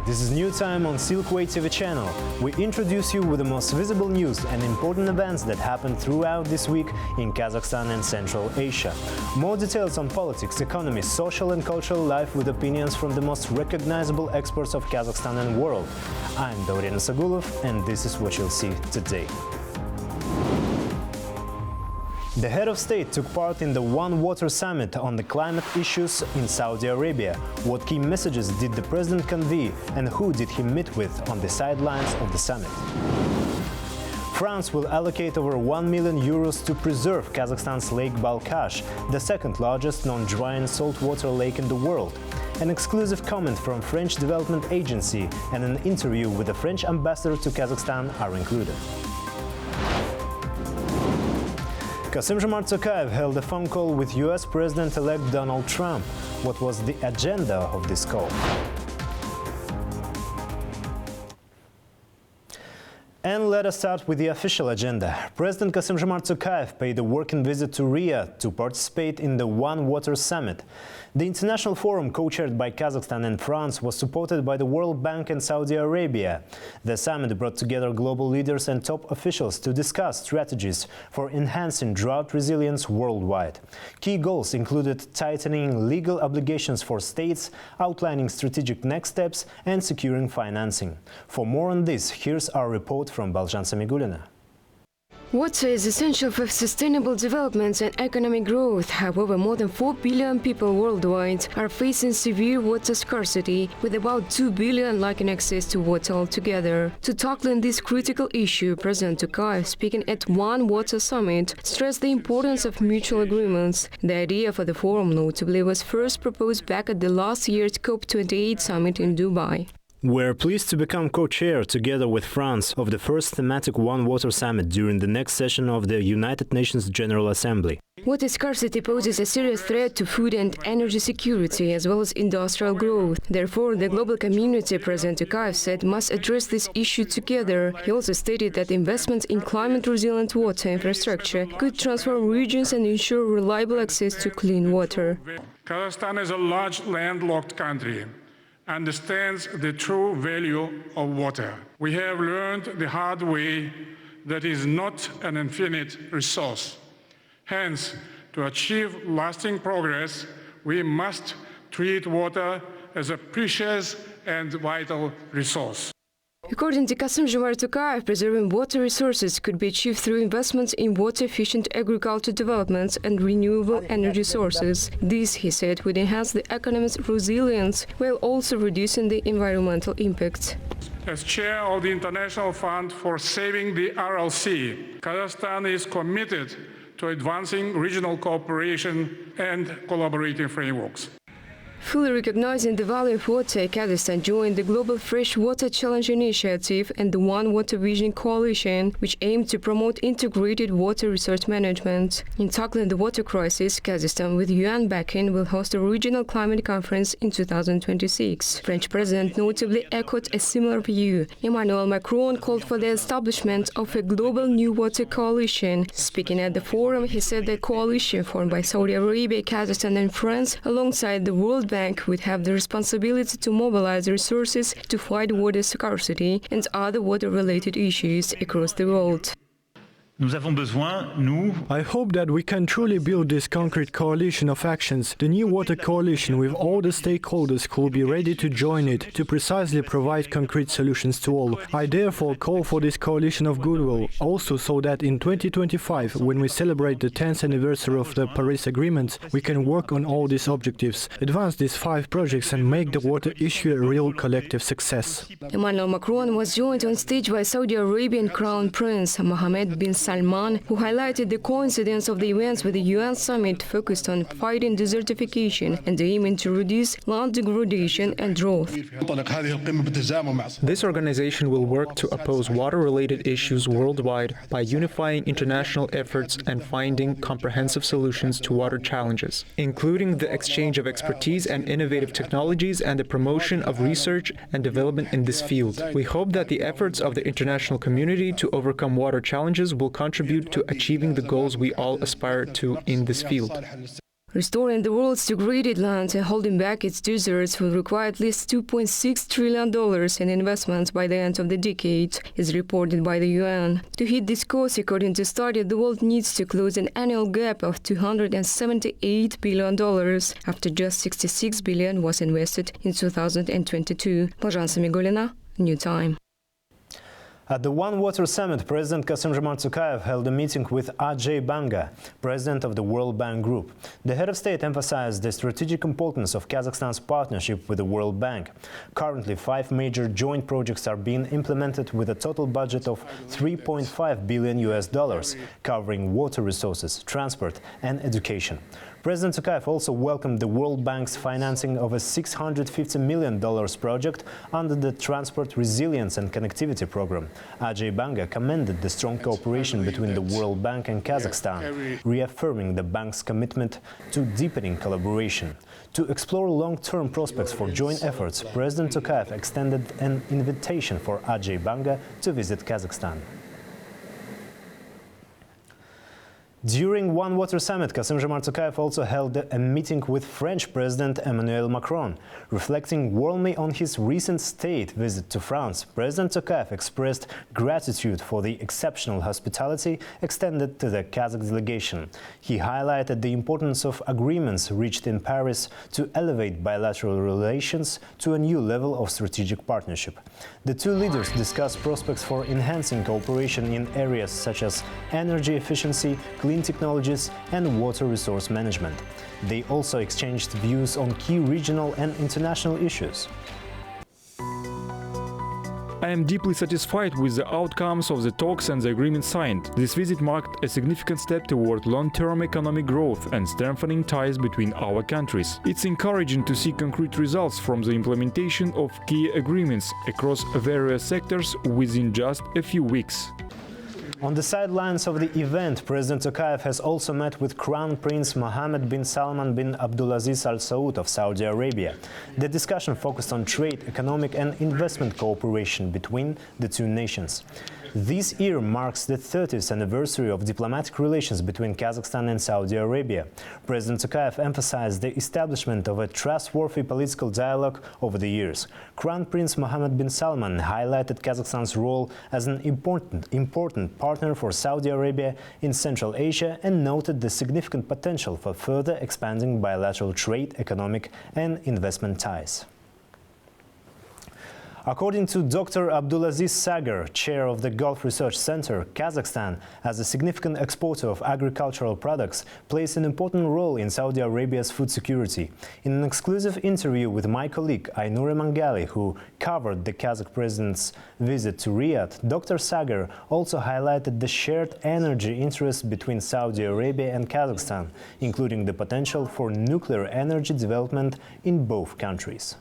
this is New Time on Silkway TV channel. We introduce you with the most visible news and important events that happened throughout this week in Kazakhstan and Central Asia. More details on politics, economy, social and cultural life with opinions from the most recognizable experts of Kazakhstan and world. I'm Daurian Sagulov, and this is what you'll see today. The head of state took part in the One Water Summit on the climate issues in Saudi Arabia. What key messages did the president convey and who did he meet with on the sidelines of the summit? France will allocate over 1 million euros to preserve Kazakhstan's Lake Balkhash, the second largest non-drying saltwater lake in the world. An exclusive comment from French Development Agency and an interview with the French ambassador to Kazakhstan are included. Kassym-Jomart Tokayev held a phone call with US President-elect Donald Trump. What was the agenda of this call? And let us start with the official agenda. President Kassym-Jomart Tokayev paid a working visit to Riyadh to participate in the One Water Summit. The international forum, co-chaired by Kazakhstan and France, was supported by the World Bank and Saudi Arabia. The summit brought together global leaders and top officials to discuss strategies for enhancing drought resilience worldwide. Key goals included tightening legal obligations for states, outlining strategic next steps, and securing financing. For more on this, here's our report from Baljan Samigulina. Water is essential for sustainable development and economic growth. However, more than 4 billion people worldwide are facing severe water scarcity, with about 2 billion lacking access to water altogether. To tackle this critical issue, President Tokayev, speaking at One Water Summit, stressed the importance of mutual agreements. The idea for the forum, notably, was first proposed back at the last year's COP28 summit in Dubai. We're pleased to become co-chair, together with France, of the first thematic One Water Summit during the next session of the United Nations General Assembly. Water scarcity poses a serious threat to food and energy security, as well as industrial growth. Therefore, the global community, President Tokayev said, must address this issue together. He also stated that investments in climate-resilient water infrastructure could transform regions and ensure reliable access to clean water. Kazakhstan is a large landlocked country, understands the true value of water. We have learned the hard way that is not an infinite resource. Hence, to achieve lasting progress, we must treat water as a precious and vital resource. According to Kassym-Jomart Tokayev, preserving water resources could be achieved through investments in water-efficient agriculture developments and renewable energy sources. This, he said, would enhance the economy's resilience while also reducing the environmental impact. As chair of the International Fund for Saving the RLC, Kazakhstan is committed to advancing regional cooperation and collaborative frameworks. Fully recognizing the value of water, Kazakhstan joined the Global Freshwater Challenge Initiative and the One Water Vision Coalition, which aim to promote integrated water resource management. In tackling the water crisis, Kazakhstan, with UN backing, will host a regional climate conference in 2026. French President notably echoed a similar view. Emmanuel Macron called for the establishment of a global new water coalition. Speaking at the forum, he said the coalition formed by Saudi Arabia, Kazakhstan and France, alongside the World Bank, would have the responsibility to mobilize resources to fight water scarcity and other water-related issues across the world. I hope that we can truly build this concrete coalition of actions, the new water coalition, with all the stakeholders who will be ready to join it, to precisely provide concrete solutions to all. I therefore call for this coalition of goodwill, also so that in 2025, when we celebrate the 10th anniversary of the Paris Agreement, we can work on all these objectives, advance these 5 projects and make the water issue a real collective success. Emmanuel Macron was joined on stage by Saudi Arabian Crown Prince Mohammed bin Salman, who highlighted the coincidence of the events with the UN summit focused on fighting desertification and aiming to reduce land degradation and drought. This organization will work to oppose water-related issues worldwide by unifying international efforts and finding comprehensive solutions to water challenges, including the exchange of expertise and innovative technologies and the promotion of research and development in this field. We hope that the efforts of the international community to overcome water challenges will contribute to achieving the goals we all aspire to in this field. Restoring the world's degraded lands and holding back its deserts will require at least $2.6 trillion in investments by the end of the decade, is reported by the UN. To hit this course, according to study, the world needs to close an annual gap of $278 billion, after just $66 billion was invested in 2022. Balzhan Samigulina, New Time. At the One Water Summit, President Kassym-Jomart Tokayev held a meeting with Ajay Banga, president of the World Bank Group. The head of state emphasized the strategic importance of Kazakhstan's partnership with the World Bank. Currently, 5 major joint projects are being implemented with a total budget of $3.5 billion, covering water resources, transport and education. President Tokayev also welcomed the World Bank's financing of a $650 million project under the Transport Resilience and Connectivity Program. Ajay Banga commended the strong cooperation between the World Bank and Kazakhstan, reaffirming the bank's commitment to deepening collaboration. To explore long-term prospects for joint efforts, President Tokayev extended an invitation for Ajay Banga to visit Kazakhstan. During One Water Summit, Kassym-Jomart Tokayev also held a meeting with French President Emmanuel Macron. Reflecting warmly on his recent state visit to France, President Tokayev expressed gratitude for the exceptional hospitality extended to the Kazakh delegation. He highlighted the importance of agreements reached in Paris to elevate bilateral relations to a new level of strategic partnership. The two leaders discussed prospects for enhancing cooperation in areas such as energy efficiency, clean technologies and water resource management. They also exchanged views on key regional and international issues. I am deeply satisfied with the outcomes of the talks and the agreement signed. This visit marked a significant step toward long-term economic growth and strengthening ties between our countries. It's encouraging to see concrete results from the implementation of key agreements across various sectors within just a few weeks. On the sidelines of the event, President Tokayev has also met with Crown Prince Mohammed bin Salman bin Abdulaziz Al Saud of Saudi Arabia. The discussion focused on trade, economic and investment cooperation between the two nations. This year marks the 30th anniversary of diplomatic relations between Kazakhstan and Saudi Arabia. President Tokayev emphasized the establishment of a trustworthy political dialogue over the years. Crown Prince Mohammed bin Salman highlighted Kazakhstan's role as an important partner for Saudi Arabia in Central Asia and noted the significant potential for further expanding bilateral trade, economic and investment ties. According to Dr. Abdulaziz Sagar, chair of the Gulf Research Center, Kazakhstan, as a significant exporter of agricultural products, plays an important role in Saudi Arabia's food security. In an exclusive interview with my colleague Aynur Mangali, who covered the Kazakh president's visit to Riyadh, Dr. Sagar also highlighted the shared energy interests between Saudi Arabia and Kazakhstan, including the potential for nuclear energy development in both countries.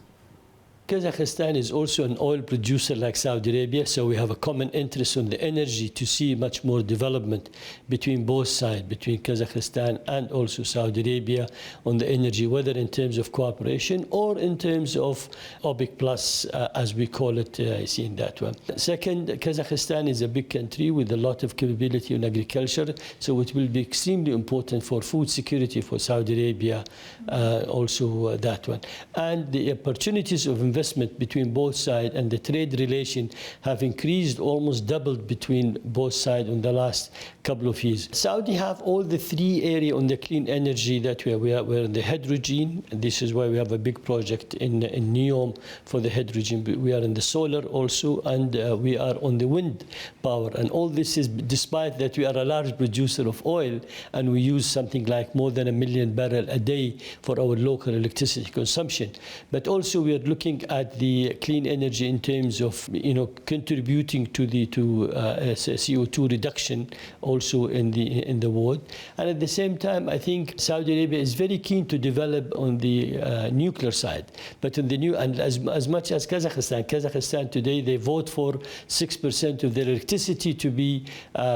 Kazakhstan is also an oil producer like Saudi Arabia, so we have a common interest on the energy to see much more development between both sides, between Kazakhstan and also Saudi Arabia on the energy, whether in terms of cooperation or in terms of OPEC Plus, as we call it, I see in that one. Second, Kazakhstan is a big country with a lot of capability in agriculture, so it will be extremely important for food security for Saudi Arabia, also that one. And the opportunities of investment between both sides and the trade relation have increased, almost doubled between both sides in the last couple of years. Saudi have all the 3 areas on the clean energy that we're in the hydrogen. This is why we have a big project in NEOM for the hydrogen. We are in the solar also, and we are on the wind power. And all this is despite that we are a large producer of oil and we use something like more than 1 million barrels a day for our local electricity consumption. But also we are looking at the clean energy in terms of contributing to the CO2 reduction also in the world. And at the same time, I think Saudi Arabia is very keen to develop on the nuclear side. But in the new, and as much as Kazakhstan today, they vote for 6% of their electricity to be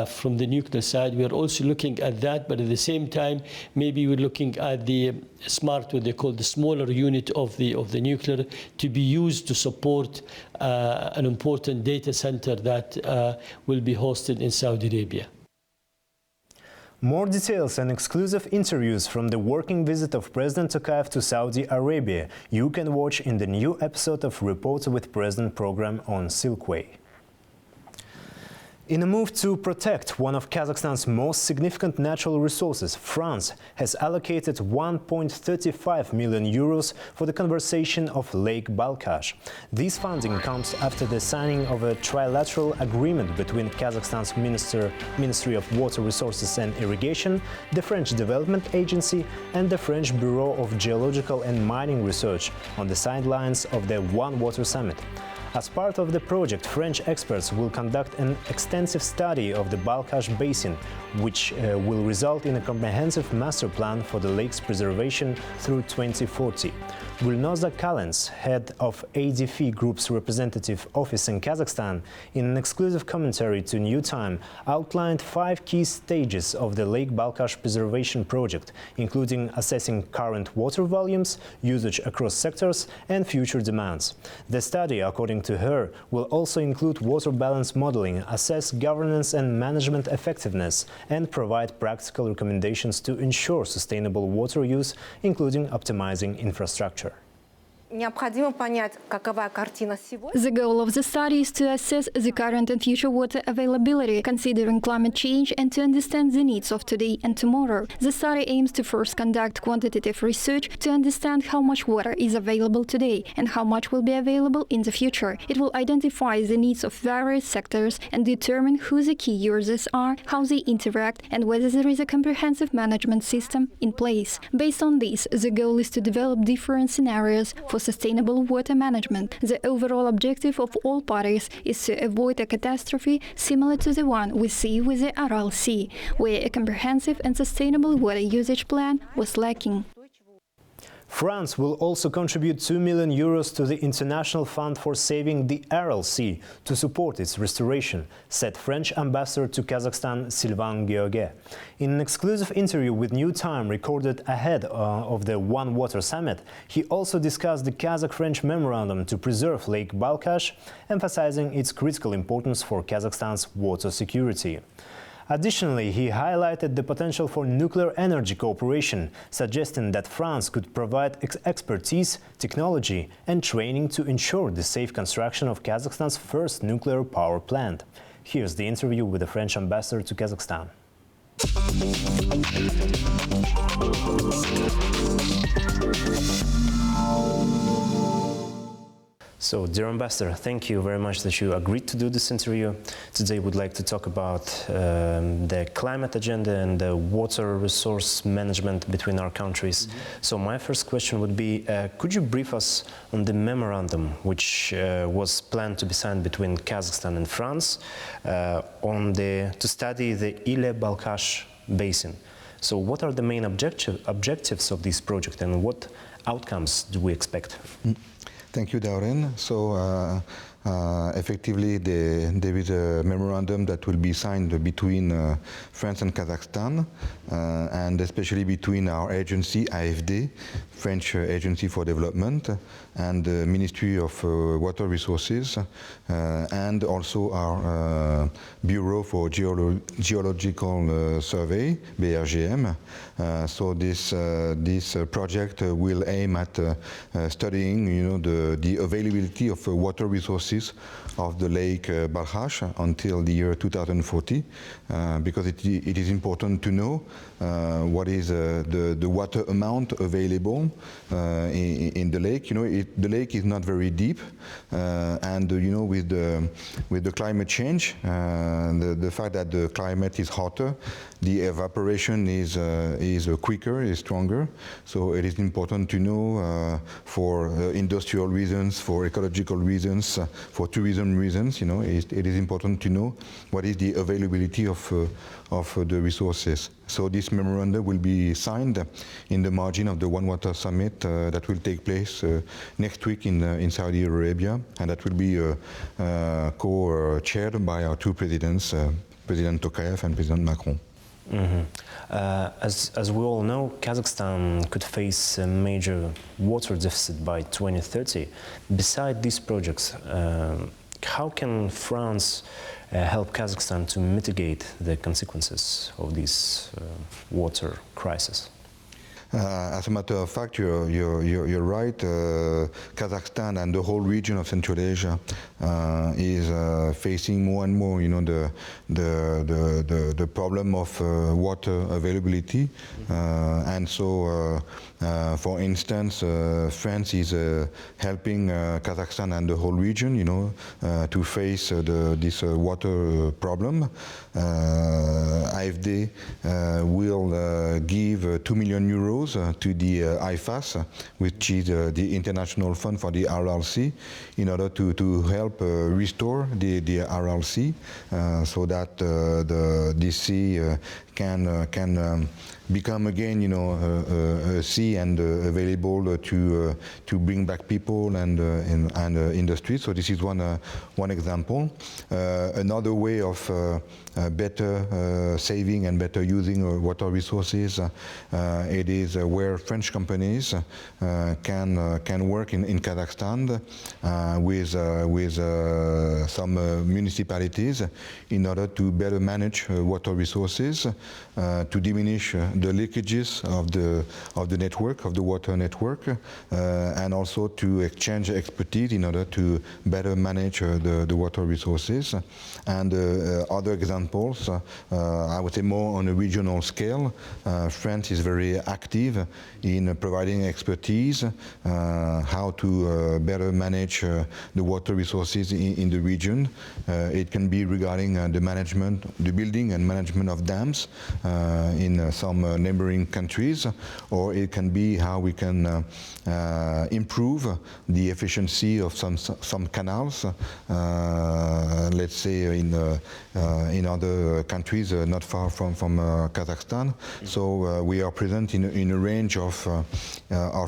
from the nuclear side. We are also looking at that, but at the same time, maybe we're looking at the smart, what they call the smaller unit of the nuclear, to be used to support an important data center that will be hosted in Saudi Arabia. More details and exclusive interviews from the working visit of President Tokayev to Saudi Arabia you can watch in the new episode of Reporter with President program on Silkway. In a move to protect one of Kazakhstan's most significant natural resources, France has allocated 1.35 million euros for the conservation of Lake Balkhash. This funding comes after the signing of a trilateral agreement between Kazakhstan's Ministry of Water Resources and Irrigation, the French Development Agency and the French Bureau of Geological and Mining Research on the sidelines of the One Water Summit. As part of the project, French experts will conduct an extensive study of the Balkhash Basin, which will result in a comprehensive master plan for the lake's preservation through 2040. Gulnoza Kalens, head of ADF Group's representative office in Kazakhstan, in an exclusive commentary to New Time, outlined 5 key stages of the Lake Balkhash preservation project, including assessing current water volumes, usage across sectors, and future demands. The study, according to her, will also include water balance modeling, assess governance and management effectiveness, and provide practical recommendations to ensure sustainable water use, including optimizing infrastructure. Необходимо понять, какова картина сегодня. The goal of the study is to assess the current and future water availability, considering climate change, and to understand the needs of today and tomorrow. The study aims to first conduct quantitative research to understand how much water is available today and how much will be available in the future. It will identify the needs of various sectors and determine who the key users are, how they interact, and whether there is a comprehensive management system in place. Based on this, the goal is to develop different scenarios for sustainable water management. The overall objective of all parties is to avoid a catastrophe similar to the one we see with the Aral Sea, where a comprehensive and sustainable water usage plan was lacking. France will also contribute 2 million euros to the International Fund for Saving the Aral Sea to support its restoration, said French ambassador to Kazakhstan Sylvain Guioguet. In an exclusive interview with New Time recorded ahead of the One Water Summit, he also discussed the Kazakh-French memorandum to preserve Lake Balkhash, emphasizing its critical importance for Kazakhstan's water security. Additionally, he highlighted the potential for nuclear energy cooperation, suggesting that France could provide expertise, technology and training to ensure the safe construction of Kazakhstan's first nuclear power plant. Here's the interview with the French ambassador to Kazakhstan. So, dear Ambassador, thank you very much that you agreed to do this interview. Today we'd like to talk about the climate agenda and the water resource management between our countries. So my first question would be, could you brief us on the memorandum which was planned to be signed between Kazakhstan and France to study the Ile-Balkhash Basin? So what are the main objectives of this project and what outcomes do we expect? Thank you, Darren. So, effectively, there is a memorandum that will be signed between France and Kazakhstan, and especially between our agency, AFD, French Agency for Development, and the Ministry of Water Resources, and also our Bureau for Geological Survey, BRGM. So this project will aim at studying, the availability of water resources of the Lake Balkhash until the year 2040, because it is important to know what is the water amount available in the lake. The lake is not very deep, and with the climate change, the fact that the climate is hotter, the evaporation is quicker, is stronger. So it is important to know for industrial reasons, for ecological reasons, for tourism reasons. It is important to know what is the availability of the resources. So this memorandum will be signed in the margin of the One Water Summit that will take place next week in Saudi Arabia, and that will be co-chaired by our two presidents, President Tokayev and President Macron. Mm-hmm. As we all know, Kazakhstan could face a major water deficit by 2030. Beside these projects, how can France help Kazakhstan to mitigate the consequences of this water crisis? As a matter of fact, you're right. Kazakhstan and the whole region of Central Asia is facing more and more, the problem of water availability, and so, for instance, France is helping Kazakhstan and the whole region, to face this water problem. AFD will give 2 million euros to the IFAS, which is the International Fund for the RLC, in order to help restore the RLC, so that the sea can become again, a sea and available to bring back people and industry. So this is one example. Another way of better saving and better using water resources, it is where French companies can work in Kazakhstan with some municipalities in order to better manage water resources, to diminish the leakages of the network, of the water network, and also to exchange expertise in order to better manage the water resources. And other examples, I would say more on a regional scale, France is very active in providing expertise, how to better manage the water resources in the region. It can be regarding the management, the building and management of dams in some neighboring countries, or it can be how we can improve the efficiency of some canals, let's say in other countries not far from Kazakhstan. So we are present in a range of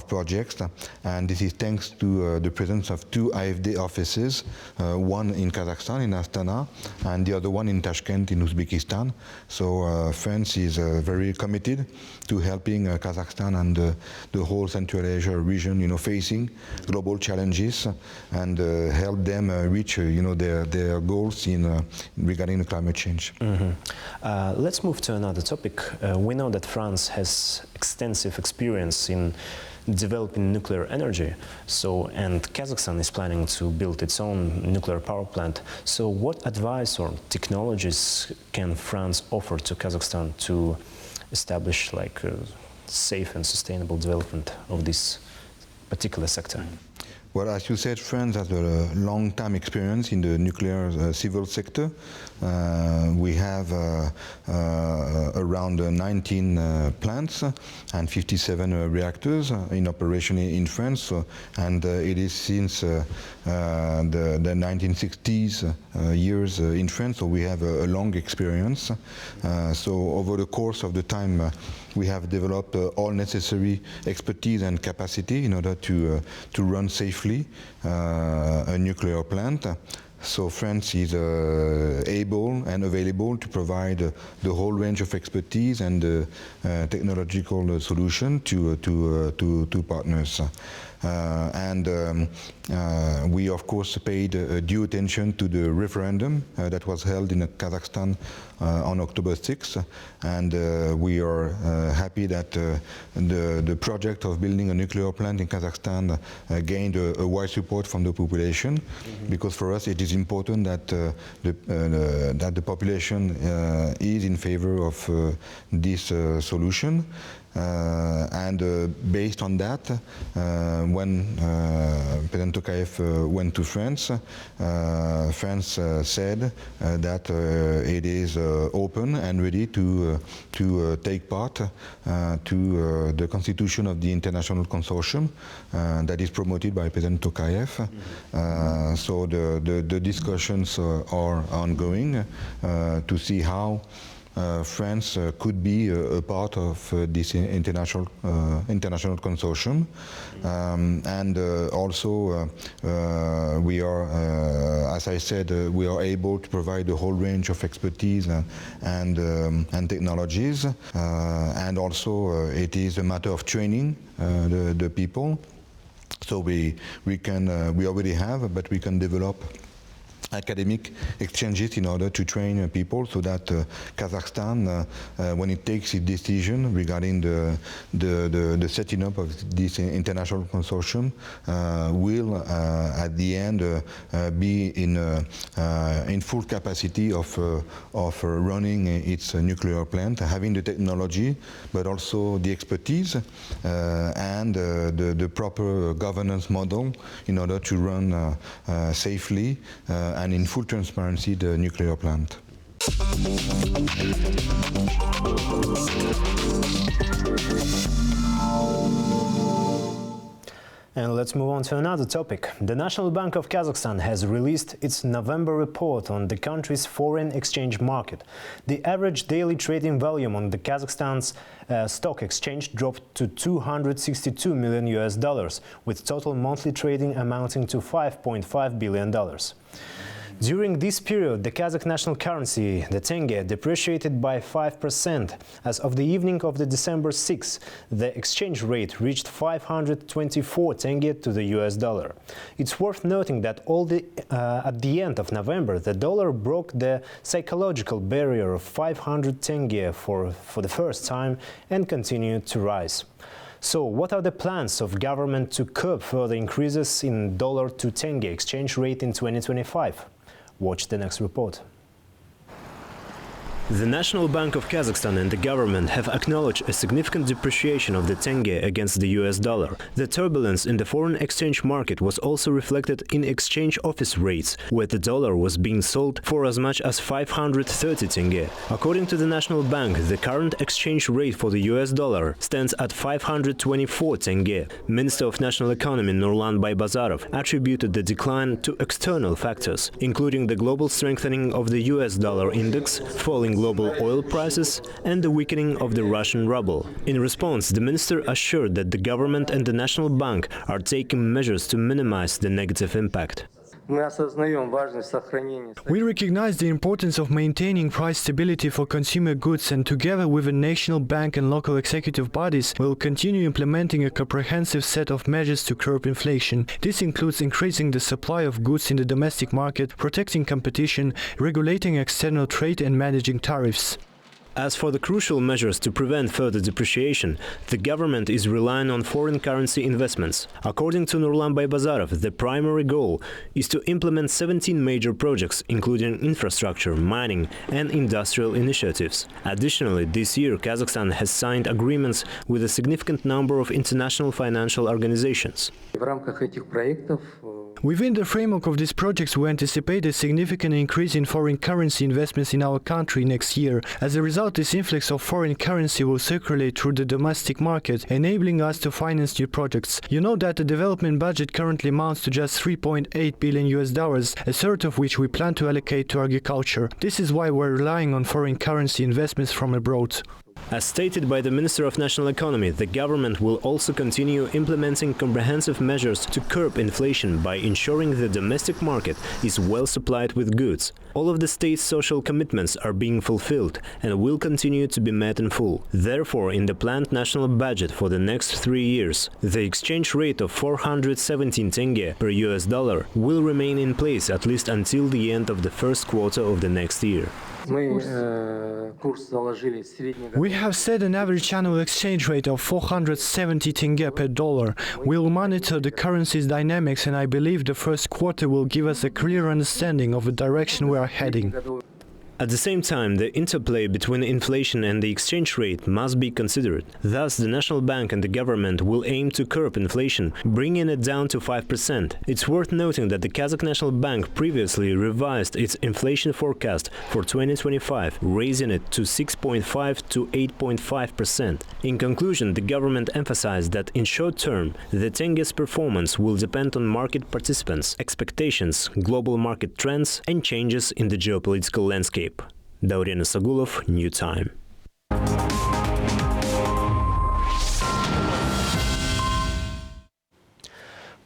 projects, and this is thanks to the presence of 2 AFD offices, one in Kazakhstan, in Astana, and the other one in Tashkent, in Uzbekistan. So France is very committed to helping Kazakhstan and the whole Central Asia region, facing global challenges and help them reach, their goals regarding the climate change. Mm-hmm. Let's move to another topic. We know that France has extensive experience in developing nuclear energy, and Kazakhstan is planning to build its own nuclear power plant. So what advice or technologies can France offer to Kazakhstan to establish a safe and sustainable development of this particular sector? Well, as you said, France has a long-time experience in the nuclear civil sector. We have around 19 plants and 57 reactors in operation in France, and it is since the 1960s years in France, so we have a long experience. So over the course of the time, we have developed all necessary expertise and capacity in order to run safely a nuclear plant. So France is able and available to provide the whole range of expertise and technological solution to partners. We of course paid due attention to the referendum that was held in Kazakhstan on October 6th, and we are happy that the project of building a nuclear plant in Kazakhstan gained a wide support from the population, because for us it is important that the population is in favor of this solution. Based on that, when President Tokayev went to France, France said that it is open and ready to take part to the constitution of the international consortium that is promoted by President Tokayev. So the discussions are ongoing to see how France could be a part of this international consortium, and also we are, as I said, we are able to provide a whole range of expertise and technologies, and also it is a matter of training the people. So we already have, but we can develop academic exchanges in order to train people so that Kazakhstan, when it takes its decision regarding the setting up of this international consortium, will at the end be in full capacity of running its nuclear plant, having the technology, but also the expertise and the proper governance model in order to run safely and in full transparency the nuclear plant. And let's move on to another topic. The National Bank of Kazakhstan has released its November report on the country's foreign exchange market. The average daily trading volume on the Kazakhstan's stock exchange dropped to $262 million, with total monthly trading amounting to $5.5 billion. During this period, the Kazakh national currency, the tenge, depreciated by 5%. As of the evening of the December 6, the exchange rate reached 524 tenge to the US dollar. It's worth noting that at the end of November, the dollar broke the psychological barrier of 500 tenge for the first time and continued to rise. So, what are the plans of government to curb further increases in dollar to tenge exchange rate in 2025? Watch the next report. The National Bank of Kazakhstan and the government have acknowledged a significant depreciation of the tenge against the US dollar. The turbulence in the foreign exchange market was also reflected in exchange office rates, where the dollar was being sold for as much as 530 tenge. According to the National Bank, the current exchange rate for the US dollar stands at 524 tenge. Minister of National Economy Nurlan Baybazarov attributed the decline to external factors, including the global strengthening of the US dollar index, falling global oil prices and the weakening of the Russian ruble. In response, the minister assured that the government and the National Bank are taking measures to minimize the negative impact. We recognize the importance of maintaining price stability for consumer goods, and together with the National Bank and local executive bodies, we will continue implementing a comprehensive set of measures to curb inflation. This includes increasing the supply of goods in the domestic market, protecting competition, regulating external trade and managing tariffs. As for the crucial measures to prevent further depreciation, the government is relying on foreign currency investments. According to Nurlan Baybazarov, the primary goal is to implement 17 major projects, including infrastructure, mining and industrial initiatives. Additionally, this year Kazakhstan has signed agreements with a significant number of international financial organizations. Within the framework of these projects, we anticipate a significant increase in foreign currency investments in our country next year. As a result, this influx of foreign currency will circulate through the domestic market, enabling us to finance new projects. You know that the development budget currently amounts to just $3.8 billion, a third of which we plan to allocate to agriculture. This is why we're relying on foreign currency investments from abroad. As stated by the Minister of National Economy, the government will also continue implementing comprehensive measures to curb inflation by ensuring the domestic market is well supplied with goods. All of the state's social commitments are being fulfilled and will continue to be met in full. Therefore, in the planned national budget for the next 3 years, the exchange rate of 417 tenge per US dollar will remain in place at least until the end of the first quarter of the next year. We have set an average annual exchange rate of 470 tenge per dollar. We'll monitor the currency's dynamics, and I believe the first quarter will give us a clear understanding of the direction we are heading. At the same time, the interplay between inflation and the exchange rate must be considered. Thus, the National Bank and the government will aim to curb inflation, bringing it down to 5%. It's worth noting that the Kazakh National Bank previously revised its inflation forecast for 2025, raising it to 6.5 to 8.5%. In conclusion, the government emphasized that in short term, the tenge's performance will depend on market participants, expectations, global market trends and changes in the geopolitical landscape. Daurian Sagulov, New Time.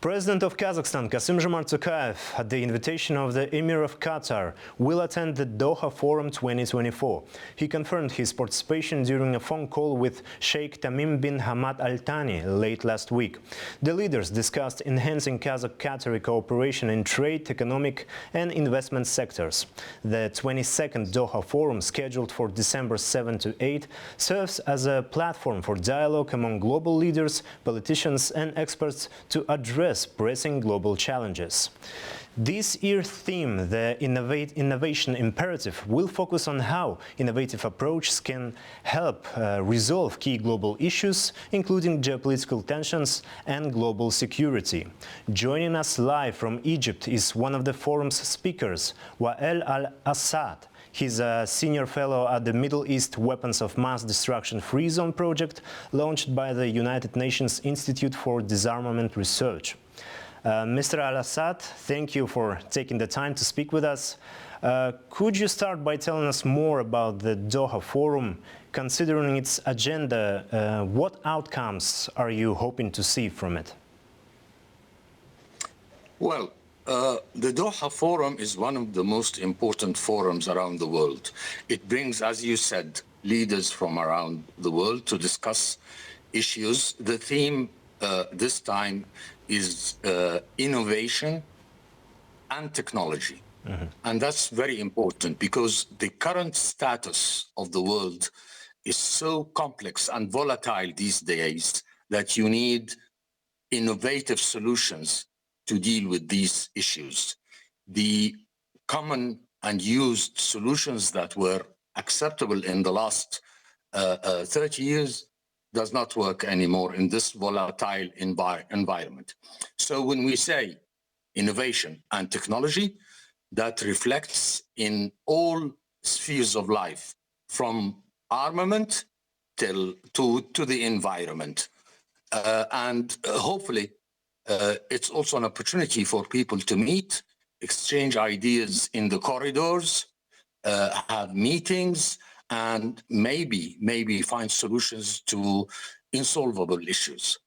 President of Kazakhstan, Kassym-Jomart Tokayev, at the invitation of the Emir of Qatar, will attend the Doha Forum 2024. He confirmed his participation during a phone call with Sheikh Tamim bin Hamad Al Thani late last week. The leaders discussed enhancing Kazakh-Qatari cooperation in trade, economic and investment sectors. The 22nd Doha Forum, scheduled for December 7 to 8, serves as a platform for dialogue among global leaders, politicians and experts to address pressing global challenges. This year's theme, the Innovation Imperative, will focus on how innovative approaches can help resolve key global issues, including geopolitical tensions and global security. Joining us live from Egypt is one of the forum's speakers, Wael Al-Assad. He's a senior fellow at the Middle East Weapons of Mass Destruction Free Zone project, launched by the United Nations Institute for Disarmament Research. Mr. Al-Assad, thank you for taking the time to speak with us. Could you start by telling us more about the Doha Forum? Considering its agenda, what outcomes are you hoping to see from it? Well, the Doha Forum is one of the most important forums around the world. It brings, as you said, leaders from around the world to discuss issues. The theme this time is innovation and technology. And that's very important because the current status of the world is so complex and volatile these days that you need innovative solutions to deal with these issues. The common and used solutions that were acceptable in the last 30 years does not work anymore in this volatile environment. So when we say innovation and technology, that reflects in all spheres of life, from armament to the environment. And hopefully, it's also an opportunity for people to meet, exchange ideas in the corridors, have meetings, and maybe find solutions to insolvable issues.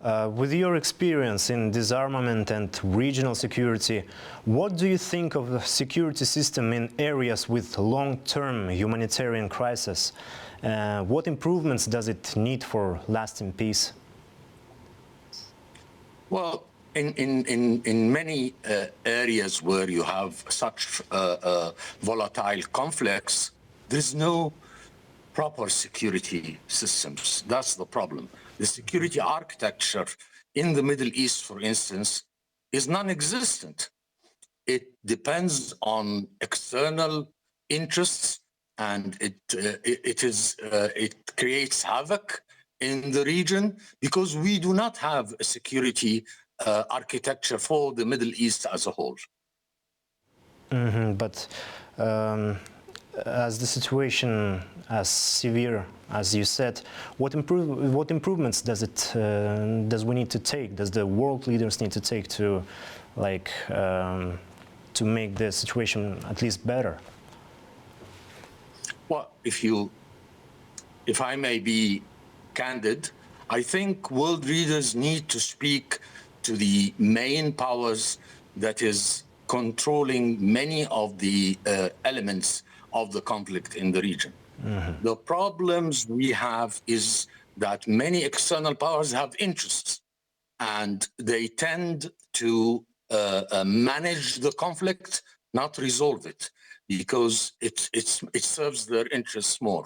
With your experience in disarmament and regional security, what do you think of the security system in areas with long-term humanitarian crisis? What improvements does it need for lasting peace? Well, in many areas where you have such volatile conflicts, there's no proper security systems. That's the problem. The security architecture in the Middle East, for instance, is non-existent. It depends on external interests, and it creates havoc in the region because we do not have a security architecture for the Middle East as a whole. But as the situation as severe as you said, what improvements does we need to take? Does the world leaders need to take to to make the situation at least better? Well, if I may be candid, I think world leaders need to speak to the main powers that is controlling many of the elements of the conflict in the region. The problems we have is that many external powers have interests, and they tend to manage the conflict, not resolve it, because it serves their interests more.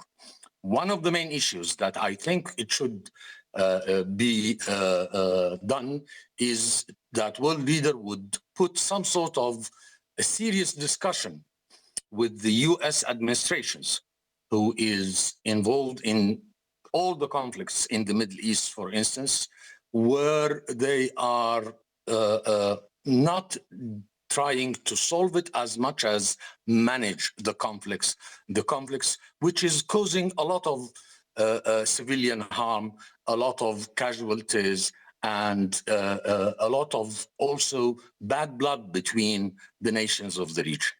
One of the main issues that I think it should be done is that world leader would put some sort of a serious discussion with the US administrations, who is involved in all the conflicts in the Middle East, for instance, where they are not trying to solve it as much as manage the conflicts which is causing a lot of civilian harm, a lot of casualties, and a lot of also bad blood between the nations of the region.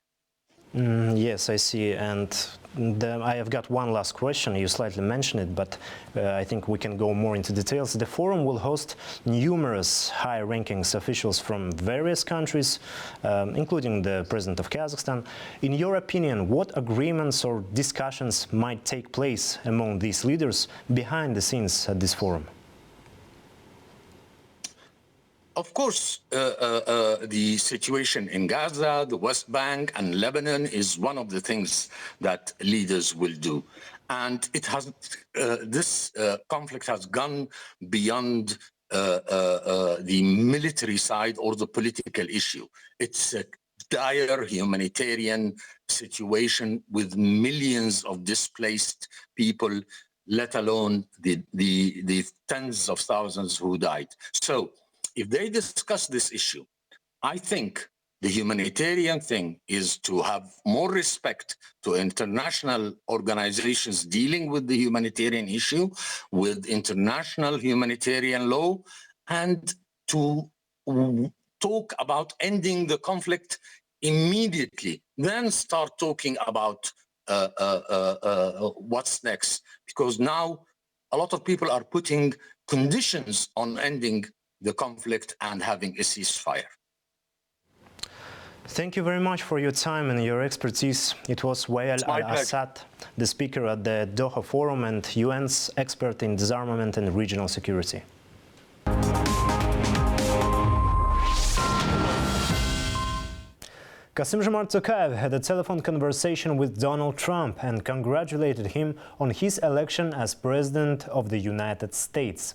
Yes, I see. And I have got one last question. You slightly mentioned it, but I think we can go more into details. The forum will host numerous high-ranking officials from various countries, including the President of Kazakhstan. In your opinion, what agreements or discussions might take place among these leaders behind the scenes at this forum? Of course, the situation in Gaza, the West Bank, and Lebanon is one of the things that leaders will do. And it has this conflict has gone beyond the military side or the political issue. It's a dire humanitarian situation with millions of displaced people, let alone the tens of thousands who died. So if they discuss this issue, I think the humanitarian thing is to have more respect to international organizations dealing with the humanitarian issue, with international humanitarian law, and to talk about ending the conflict immediately, then start talking about what's next. Because now a lot of people are putting conditions on ending the conflict and having a ceasefire. Thank you very much for your time and your expertise. It was Wael Al-Assad, the speaker at the Doha Forum and UN's expert in disarmament and regional security. Kassym-Jomart Tokayev had a telephone conversation with Donald Trump and congratulated him on his election as President of the United States.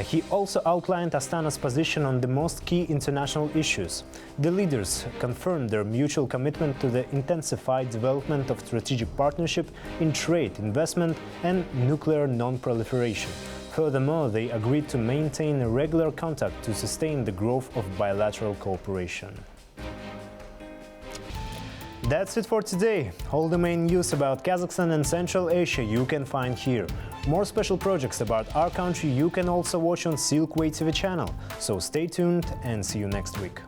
He also outlined Astana's position on the most key international issues. The leaders confirmed their mutual commitment to the intensified development of strategic partnership in trade, investment and nuclear non-proliferation. Furthermore, they agreed to maintain a regular contact to sustain the growth of bilateral cooperation. That's it for today. All the main news about Kazakhstan and Central Asia you can find here. More special projects about our country you can also watch on Silkway TV channel. So stay tuned and see you next week.